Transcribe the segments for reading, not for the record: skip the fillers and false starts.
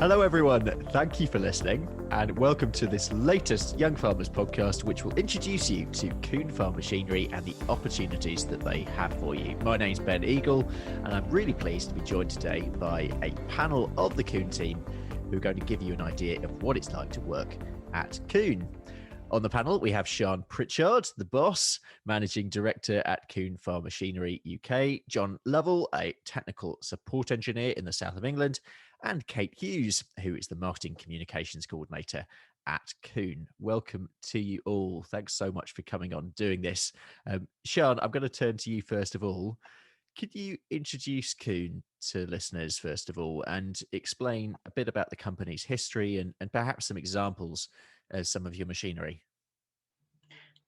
Hello, everyone. Thank you for listening, and welcome to this latest Young Farmers podcast, which will introduce you to Kuhn Farm Machinery and the opportunities that they have for you. My name's Ben Eagle, and I'm really pleased to be joined today by a panel of the Kuhn team who are going to give you an idea of what it's like to work at Kuhn. On the panel, we have Sian Pritchard, the boss, Managing Director at Kuhn Farm Machinery UK, John Lovell, a technical support engineer in the south of England, and Kate Hughes, who is the Marketing Communications Coordinator at Kuhn. Welcome to you all. Thanks so much for coming on doing this. Sian, I'm going to turn to you first of all. Could you introduce Kuhn to listeners first of all and explain a bit about the company's history and perhaps some examples of some of your machinery?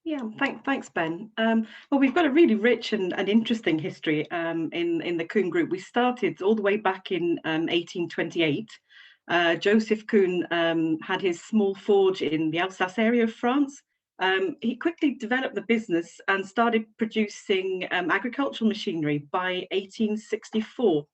Yeah, thanks, Ben. Well, we've got a really rich and interesting history in the Kuhn Group. We started all the way back in 1828. Joseph Kuhn had his small forge in the Alsace area of France. He quickly developed the business and started producing agricultural machinery by 1864.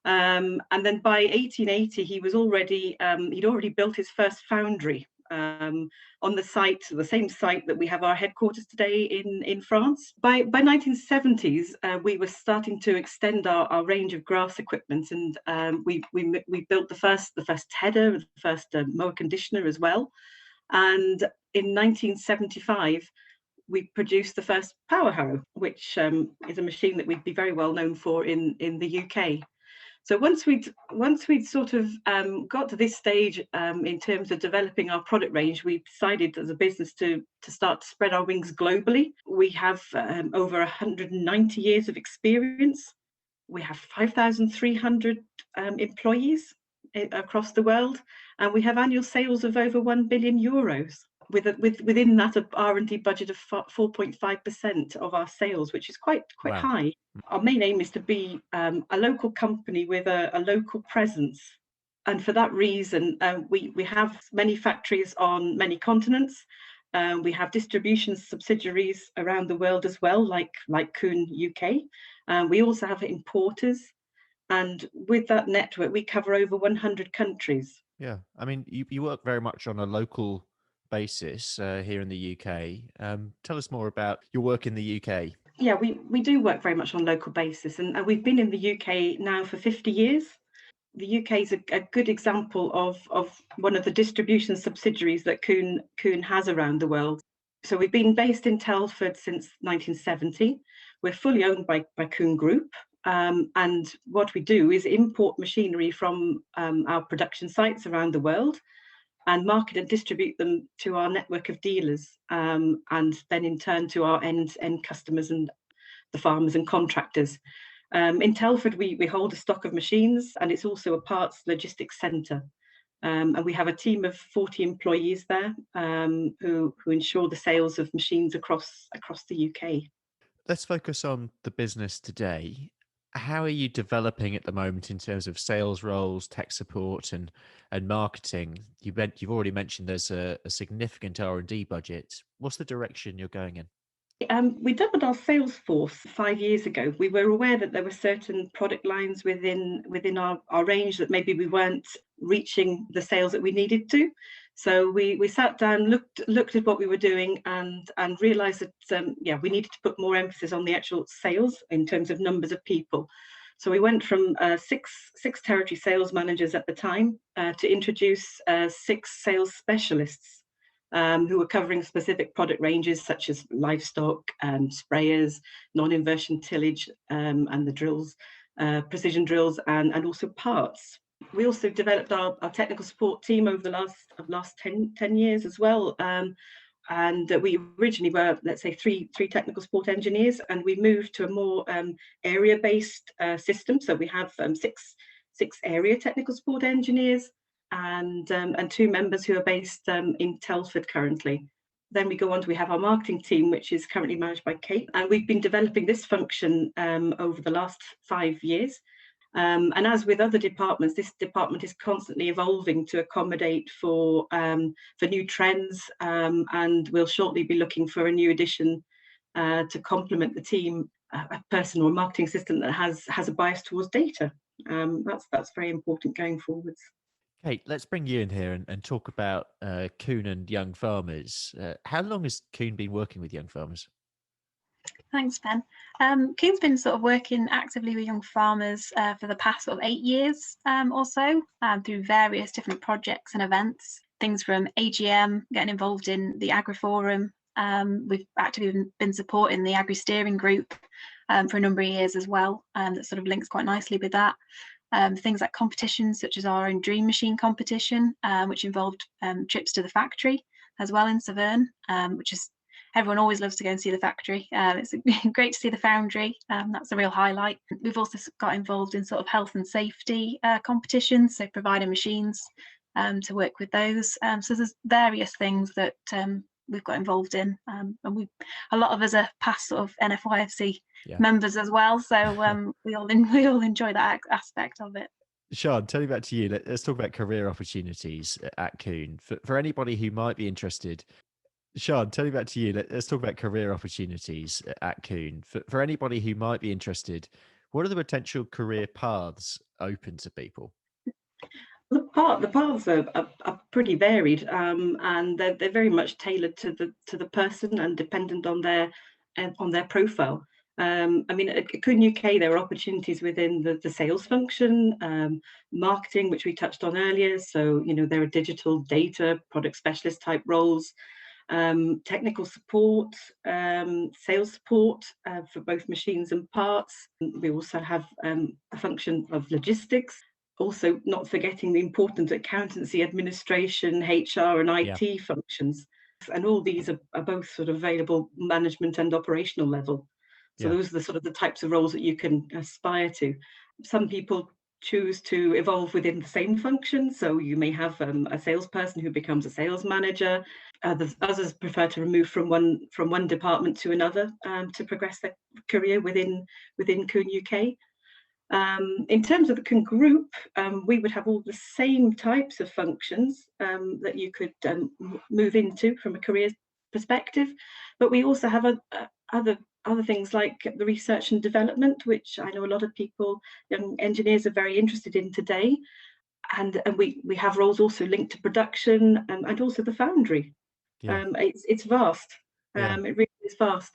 And then by 1880, he'd already built his first foundry on the same site that we have our headquarters today in France. By 1970s, we were starting to extend our range of grass equipment, and we built the first header, the first mower conditioner as well. And in 1975, we produced the first power harrow, which is a machine that we'd be very well known for in the UK. So once we'd sort of got to this stage in terms of developing our product range, we decided as a business to start to spread our wings globally. We have over 190 years of experience. We have 5,300 employees across the world, and we have annual sales of over 1 billion euros. Within that, a R&D budget of 4.5% of our sales, which is quite Wow. high. Our main aim is to be a local company with a local presence. And for that reason, we have many factories on many continents. We have distribution subsidiaries around the world as well, like Kuhn UK. We also have importers. And with that network, we cover over 100 countries. Yeah, I mean, you work very much on a local basis here in the UK. Tell us more about your work in the UK. Yeah, we do work very much on a local basis, and we've been in the UK now for 50 years. The UK is a good example of one of the distribution subsidiaries that Kuhn has around the world. So we've been based in Telford since 1970. We're fully owned by Kuhn Group, and what we do is import machinery from our production sites around the world and market and distribute them to our network of dealers, and then in turn to our end customers and the farmers and contractors. In Telford, we hold a stock of machines, and it's also a parts logistics centre. And we have a team of 40 employees there who ensure the sales of machines across the UK. Let's focus on the business today. How are you developing at the moment in terms of sales roles, tech support, and marketing? You've already mentioned there's a significant R&D budget. What's the direction you're going in? We doubled our sales force 5 years ago. We were aware that there were certain product lines within our range that maybe we weren't reaching the sales that we needed to. So we sat down, looked at what we were doing, and realised that we needed to put more emphasis on the actual sales in terms of numbers of people. So we went from six territory sales managers at the time to introduce 6 sales specialists who were covering specific product ranges such as livestock, sprayers, non-inversion tillage, and the drills, precision drills, and also parts. We also developed our technical support team over the last 10 years as well. And we originally were, let's say, three technical support engineers, and we moved to a more area-based system. So we have six area technical support engineers and 2 members who are based in Telford currently. Then we go on to, we have our marketing team, which is currently managed by Kate, and we've been developing this function over the last 5 years. And as with other departments, this department is constantly evolving to accommodate for new trends, and we'll shortly be looking for a new addition to complement the team, a person or a marketing assistant that has a bias towards data. That's very important going forwards. Kate, let's bring you in here and talk about Kuhn and young farmers. How long has Kuhn been working with young farmers? Thanks, Ben. Kuhn's been sort of working actively with young farmers for the past sort of 8 years or so through various different projects and events, things from AGM, getting involved in the Agri-Forum. We've actively been supporting the Agri-Steering Group for a number of years as well. That sort of links quite nicely with that. Things like competitions such as our own Dream Machine competition, which involved trips to the factory as well in Severn, which is everyone always loves to go and see the factory. It's great to see the foundry. That's a real highlight. We've also got involved in sort of health and safety competitions, so providing machines to work with those. So there's various things that we've got involved in, and a lot of us are past sort of NFYFC members as well. So we all enjoy that aspect of it. Sian, turning back to you, let's talk about career opportunities at Kuhn. For anybody who might be interested, Sian, turning back to you, let's talk about career opportunities at Kuhn. For anybody who might be interested, what are the potential career paths open to people? The paths are pretty varied, and they're very much tailored to the person and dependent on their profile. I mean, at Kuhn UK, there are opportunities within the sales function, marketing, which we touched on earlier. So, there are digital data, product specialist type roles, technical support, sales support for both machines and parts. We also have a function of logistics. Also, not forgetting the important accountancy, administration, HR and IT functions. And all these are both sort of available management and operational level. So those are the sort of the types of roles that you can aspire to. Some people choose to evolve within the same function. So you may have a salesperson who becomes a sales manager. Others prefer to move from one department to another to progress their career within Kuhn UK. In terms of the Kuhn Group, we would have all the same types of functions that you could move into from a career perspective, but we also have other things like the research and development, which I know a lot of people, young engineers, are very interested in today, and we have roles also linked to production and also the foundry. It's vast. It really is vast.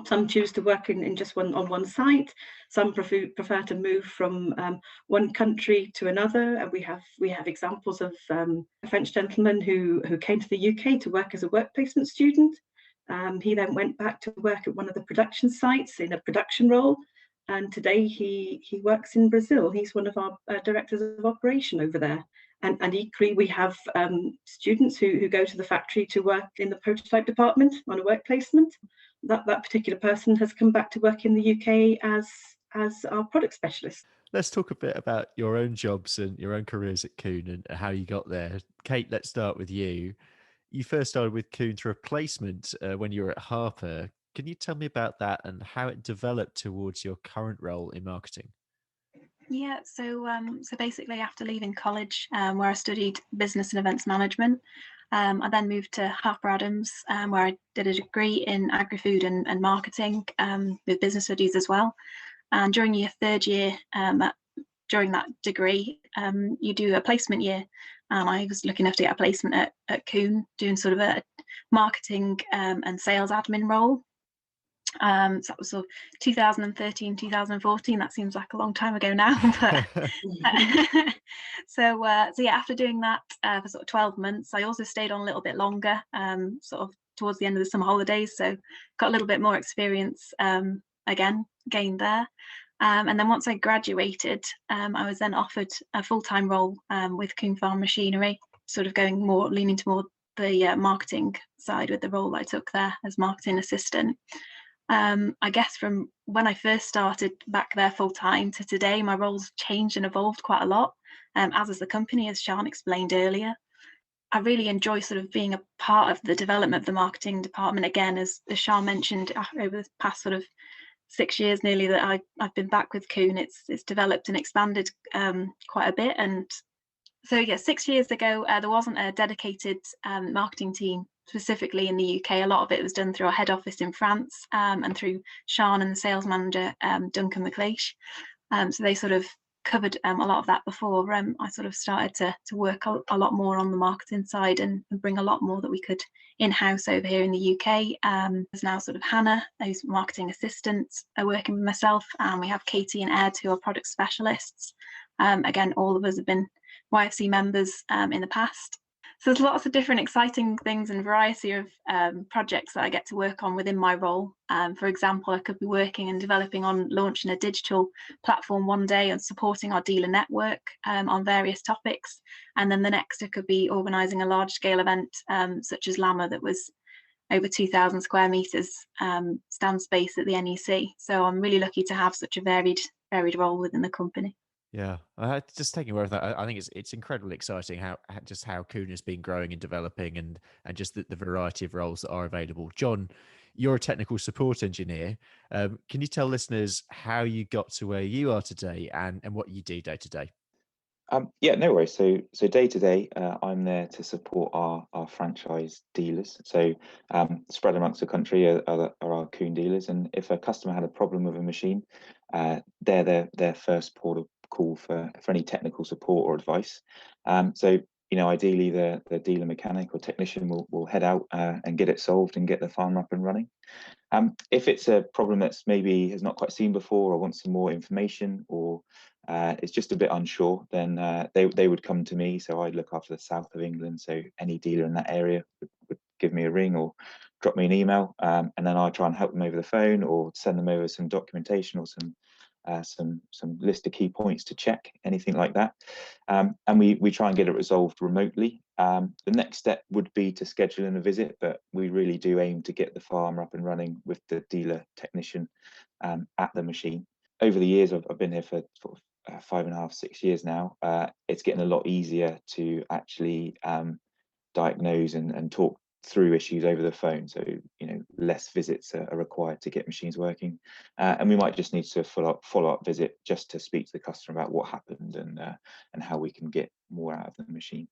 Some choose to work in just on one site. Some prefer to move from one country to another. And we have examples of a French gentleman who came to the UK to work as a work placement student. He then went back to work at one of the production sites in a production role. And today he works in Brazil. He's one of our directors of operation over there. And equally, we have students who go to the factory to work in the prototype department on a work placement. That particular person has come back to work in the UK as our product specialist. Let's talk a bit about your own jobs and your own careers at Kuhn and how you got there. Kate, let's start with you. You first started with Kuhn through a placement when you were at Harper. Can you tell me about that and how it developed towards your current role in marketing? Yeah, so basically after leaving college, where I studied business and events management, I then moved to Harper Adams, where I did a degree in agri-food and marketing with business studies as well. And during your third year, during that degree, you do a placement year. And I was lucky enough to get a placement at Kuhn, doing sort of a marketing and sales admin role. So that was sort of 2013, 2014. That seems like a long time ago now. But so yeah, after doing that for sort of 12 months, I also stayed on a little bit longer, sort of towards the end of the summer holidays. So got a little bit more experience gained there. And then once I graduated, I was then offered a full-time role with Kuhn Farm Machinery, sort of leaning toward the marketing side with the role I took there as marketing assistant. I guess from when I first started back there full time to today, my roles changed and evolved quite a lot, as has the company, as Sian explained earlier. I really enjoy sort of being a part of the development of the marketing department. Again, as Sian mentioned, over the past sort of 6 years nearly that I've been back with Kuhn, it's developed and expanded quite a bit. And so yeah, 6 years ago, there wasn't a dedicated marketing team specifically in the UK. A lot of it was done through our head office in France and through Sian and the sales manager, Duncan McLeish. So they sort of covered a lot of that before. I sort of started to work a lot more on the marketing side and bring a lot more that we could in-house over here in the UK. There's now sort of Hannah, who's marketing assistant, working with myself, and we have Katie and Ed, who are product specialists. Again, all of us have been YFC members in the past. So there's lots of different exciting things and variety of projects that I get to work on within my role. For example, I could be working and developing on launching a digital platform one day and supporting our dealer network on various topics. And then the next, I could be organising a large scale event such as Llama that was over 2,000 square metres stand space at the NEC. So I'm really lucky to have such a varied role within the company. Yeah, just taking away from that, I think it's incredibly exciting how Kuhn has been growing and developing, and just the variety of roles that are available. John, you're a technical support engineer. Can you tell listeners how you got to where you are today and what you do day to day? Yeah, no worries. So day to day, I'm there to support our franchise dealers. So spread amongst the country are our Kuhn dealers, and if a customer had a problem with a machine, they're their first port of call for any technical support or advice. So ideally the dealer mechanic or technician will head out and get it solved and get the farm up and running. If it's a problem that's maybe has not quite seen before or wants some more information, or it's just a bit unsure, then they would come to me. So I look after the south of England, so any dealer in that area would give me a ring or drop me an email, and then I'll try and help them over the phone or send them over some documentation or some list of key points to check, anything like that. And we try and get it resolved remotely. The next step would be to schedule in a visit, but we really do aim to get the farm up and running with the dealer technician at the machine. Over the years, I've been here for sort of 5.5, 6 years now. It's getting a lot easier to actually diagnose and talk through issues over the phone, so less visits are required to get machines working, and we might just need to follow-up visit just to speak to the customer about what happened and how we can get more out of the machine.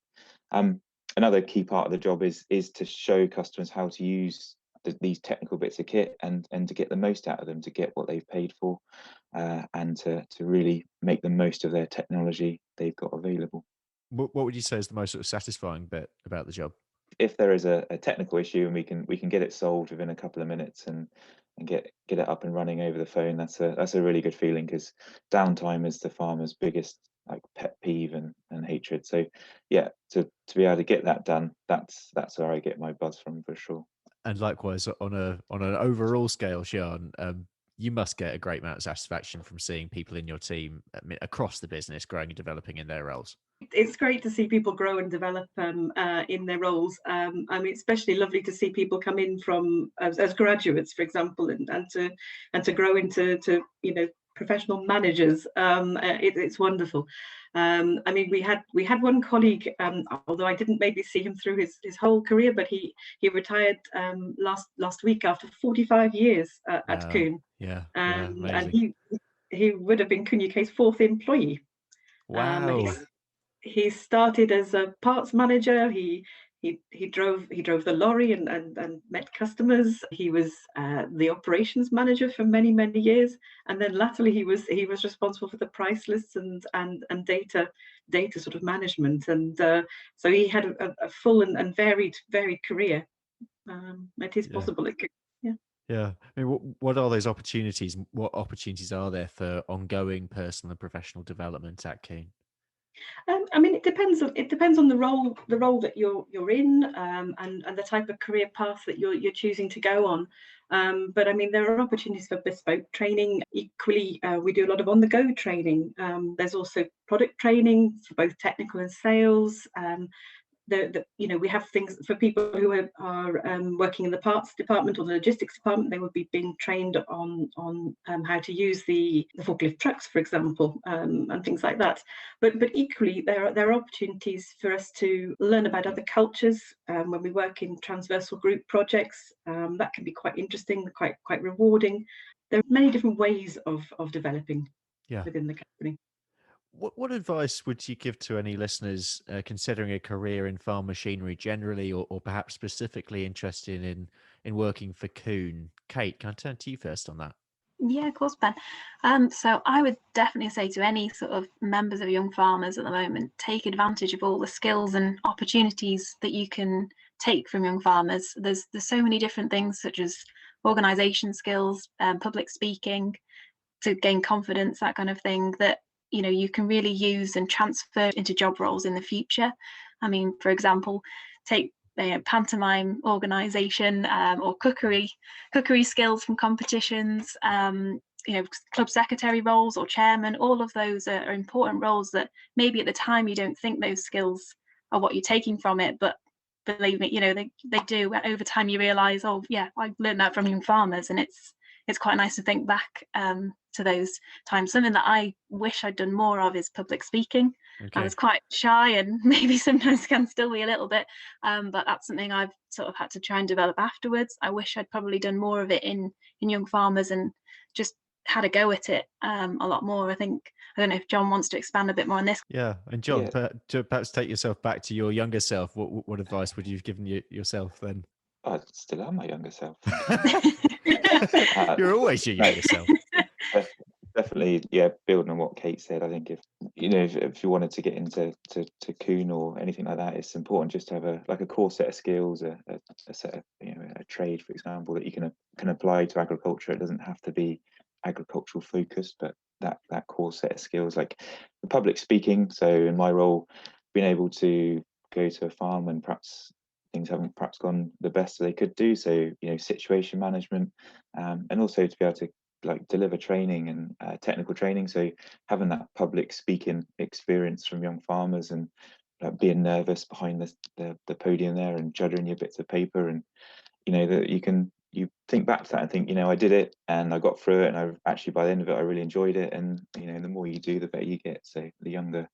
Another key part of the job is to show customers how to use these technical bits of kit and to get the most out of them, to get what they've paid for, and to really make the most of their technology they've got available. What would you say is the most sort of satisfying bit about the job? If there is a technical issue and we can get it solved within a couple of minutes and get it up and running over the phone, that's a really good feeling, because downtime is the farmer's biggest pet peeve and hatred. So yeah, to be able to get that done, that's where I get my buzz from, for sure. And likewise, on an overall scale, Sian, you must get a great amount of satisfaction from seeing people in your team across the business growing and developing in their roles. It's great to see people grow and develop in their roles. I mean, especially lovely to see people come in from as graduates, for example, and to grow into professional managers. It's wonderful. I mean, we had one colleague, although I didn't maybe see him through his whole career, but he retired last week after 45 years at Kuhn. Yeah, and he would have been Kuhn UK's 4th employee. Wow. He started as a parts manager. He drove the lorry and met customers. He was the operations manager for many years, and then latterly he was responsible for the price lists and data sort of management. And so he had a full and varied career. It is possible. Yeah. I mean, what are those opportunities? What opportunities are there for ongoing personal and professional development at Kuhn? I mean, it depends on the role that you're in, and the type of career path that you're choosing to go on. But I mean, there are opportunities for bespoke training. Equally, we do a lot of on-the-go training. There's also product training for both technical and sales. We have things for people who are working in the parts department or the logistics department. They would be being trained on how to use the forklift trucks, for example, and things like that. But equally, there are opportunities for us to learn about other cultures when we work in transversal group projects. That can be quite interesting, quite rewarding. There are many different ways of developing within the company. What advice would you give to any listeners considering a career in farm machinery generally, or perhaps specifically interested in working for Kuhn? Kate, can I turn to you first on that? Yeah, of course, Ben. So I would definitely say to any sort of members of young farmers at the moment, take advantage of all the skills and opportunities that you can take from young farmers. There's so many different things such as organisation skills, public speaking, to gain confidence, that kind of thing, that you can really use and transfer into job roles in the future. I mean, for example, take pantomime organisation or cookery skills from competitions, club secretary roles or chairman. All of those are important roles that maybe at the time you don't think those skills are what you're taking from it, but believe me, they do. Over time you realise, oh yeah, I learned that from young farmers, and it's quite nice to think back to those times. Something that I wish I'd done more of is public speaking. Okay. I was quite shy and maybe sometimes can still be a little bit, but that's something I've sort of had to try and develop afterwards. I wish I'd probably done more of it in young farmers and just had a go at it a lot more. I don't know if John wants to expand a bit more on this. Yeah, and John, to perhaps take yourself back to your younger self, what advice would you have given yourself then? I still am my younger self. You're always your younger self. Definitely, yeah. Building on what Kate said, I think if you wanted to get into Kuhn or anything like that, it's important just to have a core set of skills, a set of a trade, for example, that you can apply to agriculture. It doesn't have to be agricultural focused, but that core set of skills, like the public speaking. So in my role, being able to go to a farm and perhaps things haven't perhaps gone the best they could do, so situation management, and also to be able to deliver training and technical training. So having that public speaking experience from young farmers and being nervous behind the podium there and juddering your bits of paper, and that you think back to that and think, I did it and I got through it, and I actually by the end of it I really enjoyed it. And the more you do, the better you get. So the younger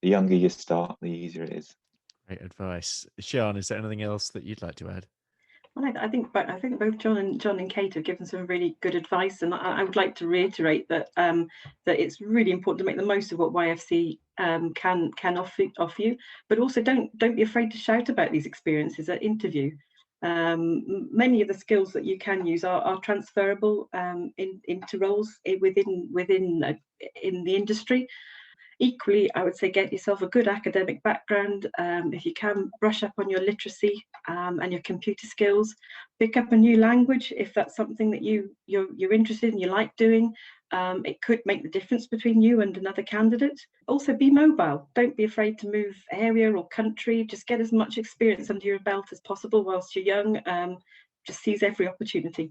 you start, the easier it is. Great advice. Sian, is there anything else that you'd like to add? Well, I think both John and Kate have given some really good advice, and I would like to reiterate that that it's really important to make the most of what YFC can offer you, but also don't be afraid to shout about these experiences at interview. Many of the skills that you can use are transferable into roles within in the industry. Equally, I would say get yourself a good academic background. If you can, brush up on your literacy and your computer skills. Pick up a new language if that's something that you're interested in, you like doing. It could make the difference between you and another candidate. Also, be mobile. Don't be afraid to move area or country. Just get as much experience under your belt as possible whilst you're young. Just seize every opportunity.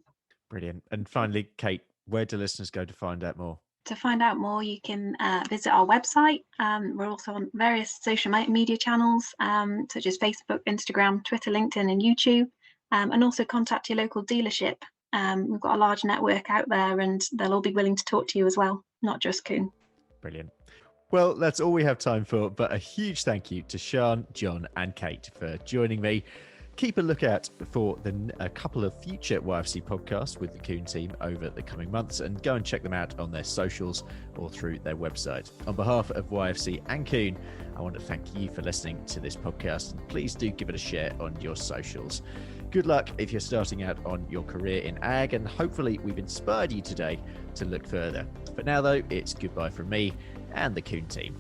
Brilliant. And finally, Kate, where do listeners go to find out more? To find out more, you can visit our website. We're also on various social media channels, such as Facebook, Instagram, Twitter, LinkedIn, and YouTube, and also contact your local dealership. We've got a large network out there, and they'll all be willing to talk to you as well, not just Kuhn. Brilliant. Well, that's all we have time for, but a huge thank you to Sian, John, and Kate for joining me. Keep a lookout for a couple of future YFC podcasts with the Kuhn team over the coming months, and go and check them out on their socials or through their website. On behalf of YFC and Kuhn, I want to thank you for listening to this podcast, and please do give it a share on your socials. Good luck if you're starting out on your career in ag, and hopefully we've inspired you today to look further. For now though, it's goodbye from me and the Kuhn team.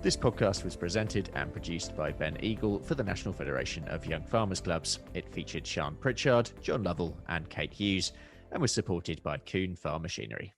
This podcast was presented and produced by Ben Eagle for the National Federation of Young Farmers Clubs. It featured Sian Pritchard, John Lovell and Kate Hughes, and was supported by Kuhn Farm Machinery.